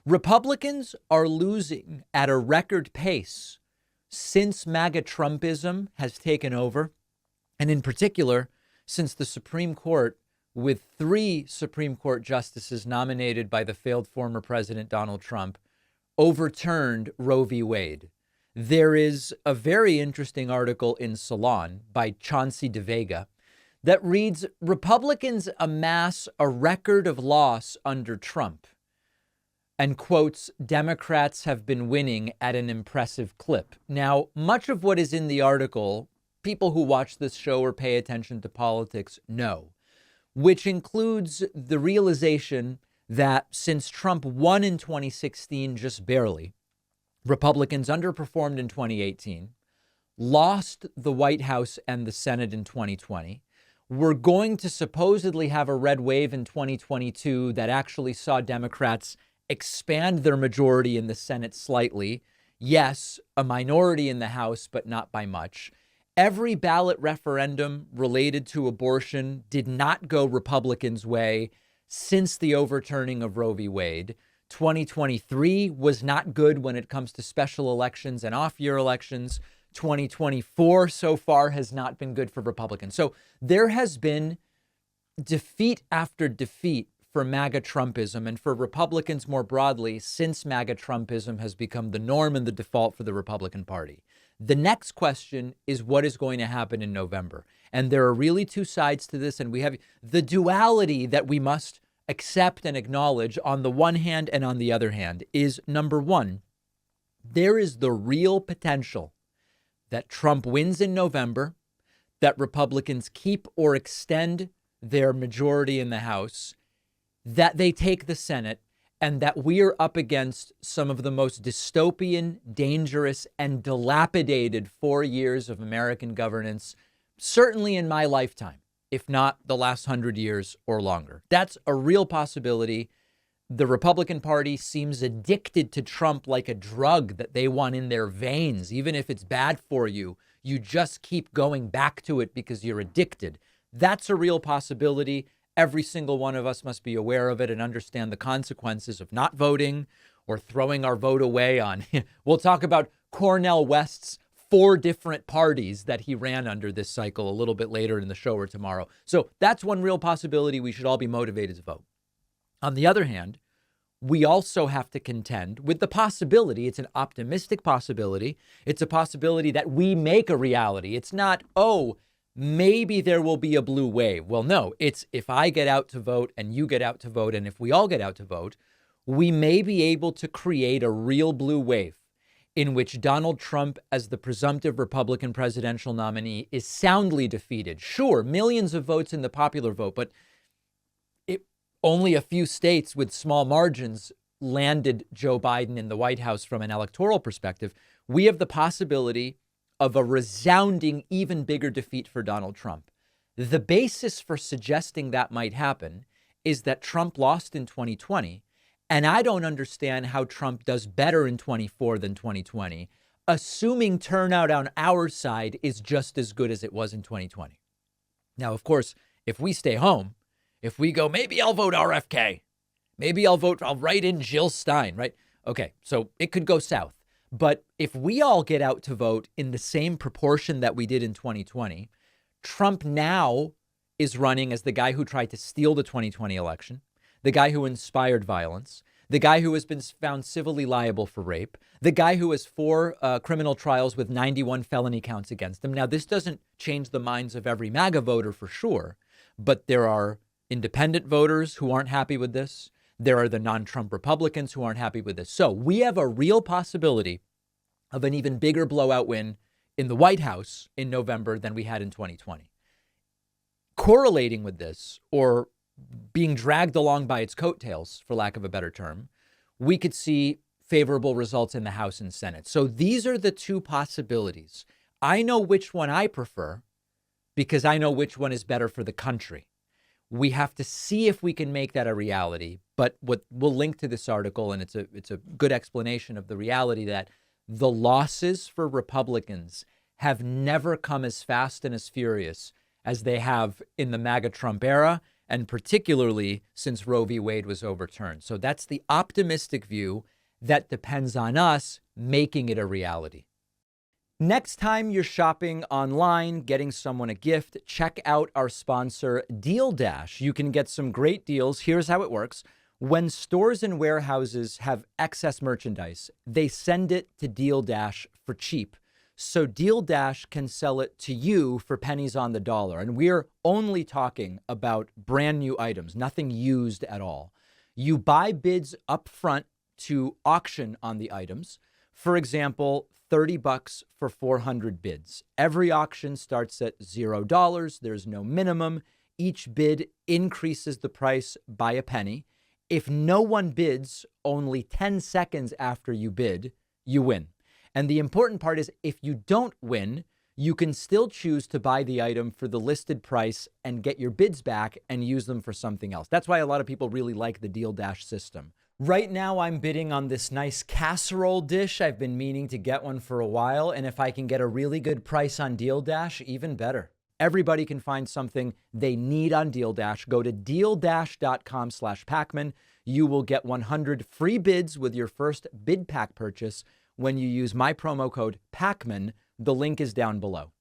Republicans are losing at a record pace since MAGA Trumpism has taken over, and in particular, since the Supreme Court, with 3 Supreme Court justices nominated by the failed former President Donald Trump, overturned Roe v. Wade. There is a very interesting article in Salon by Chauncey DeVega that reads, Republicans amass a record of loss under Trump, and quotes, Democrats have been winning at an impressive clip. Now, much of what is in the article, people who watch this show or pay attention to politics know, which includes the realization that since Trump won in 2016, just barely, Republicans underperformed in 2018, lost the White House and the Senate in 2020. We're going to supposedly have a red wave in 2022 that actually saw Democrats expand their majority in the Senate slightly. Yes, a minority in the House, but not by much. Every ballot referendum related to abortion did not go Republicans' way since the overturning of Roe v. Wade. 2023 was not good when it comes to special elections and off-year elections. 2024 so far has not been good for Republicans. So there has been defeat after defeat for MAGA Trumpism and for Republicans more broadly since MAGA Trumpism has become the norm and the default for the Republican Party. The next question is what is going to happen in November. And there are really 2 sides to this. And we have the duality that we must accept and acknowledge on the one hand and on the other hand is, number one, there is the real potential that Trump wins in November, that Republicans keep or extend their majority in the House, that they take the Senate, and that we are up against some of the most dystopian, dangerous, and dilapidated 4 years of American governance, certainly in my lifetime, if not the last 100 years or longer. That's a real possibility. The Republican Party seems addicted to Trump like a drug that they want in their veins. Even if it's bad for you, you just keep going back to it because you're addicted. That's a real possibility. Every single one of us must be aware of it and understand the consequences of not voting or throwing our vote away on. We'll talk about Cornel West's 4 different parties that he ran under this cycle a little bit later in the show or tomorrow. So that's one real possibility. We should all be motivated to vote. On the other hand, we also have to contend with the possibility, it's an optimistic possibility, it's a possibility that we make a reality. It's not, oh, maybe there will be a blue wave. Well, no, it's if I get out to vote and you get out to vote, and if we all get out to vote, we may be able to create a real blue wave in which Donald Trump, as the presumptive Republican presidential nominee, is soundly defeated. Sure, millions of votes in the popular vote, but only a few states with small margins landed Joe Biden in the White House from an electoral perspective. We have the possibility of a resounding, even bigger defeat for Donald Trump. The basis for suggesting that might happen is that Trump lost in 2020, and I don't understand how Trump does better in 24 than 2020, assuming turnout on our side is just as good as it was in 2020. Now, of course, if we stay home, if we go, maybe I'll vote RFK, maybe I'll write in Jill Stein, right? Okay, so it could go south. But if we all get out to vote in the same proportion that we did in 2020, Trump now is running as the guy who tried to steal the 2020 election, the guy who inspired violence, the guy who has been found civilly liable for rape, the guy who has 4 criminal trials with 91 felony counts against him. Now, this doesn't change the minds of every MAGA voter for sure, but there are independent voters who aren't happy with this. There are the non-Trump Republicans who aren't happy with this. So we have a real possibility of an even bigger blowout win in the White House in November than we had in 2020. Correlating with this, or being dragged along by its coattails, for lack of a better term, we could see favorable results in the House and Senate. So these are the 2 possibilities. I know which one I prefer because I know which one is better for the country. We have to see if we can make that a reality. But what we'll link to this article, and it's a good explanation of the reality that the losses for Republicans have never come as fast and as furious as they have in the MAGA Trump era and particularly since Roe v. Wade was overturned. So that's the optimistic view that depends on us making it a reality. Next time you're shopping online, getting someone a gift, check out our sponsor, DealDash. You can get some great deals. Here's how it works. When stores and warehouses have excess merchandise, they send it to DealDash for cheap. So DealDash can sell it to you for pennies on the dollar. And we're only talking about brand new items, nothing used at all. You buy bids up front to auction on the items. For example, $30 for 400 bids. Every auction starts at $0. There's no minimum. Each bid increases the price by a penny. If no one bids only 10 seconds after you bid, you win. And the important part is if you don't win, you can still choose to buy the item for the listed price and get your bids back and use them for something else. That's why a lot of people really like the DealDash system. Right now, I'm bidding on this nice casserole dish. I've been meaning to get one for a while. And if I can get a really good price on DealDash, even better. Everybody can find something they need on DealDash. Go to DealDash.com/Pacman. You will get 100 free bids with your first bid pack purchase when you use my promo code Pacman. The link is down below.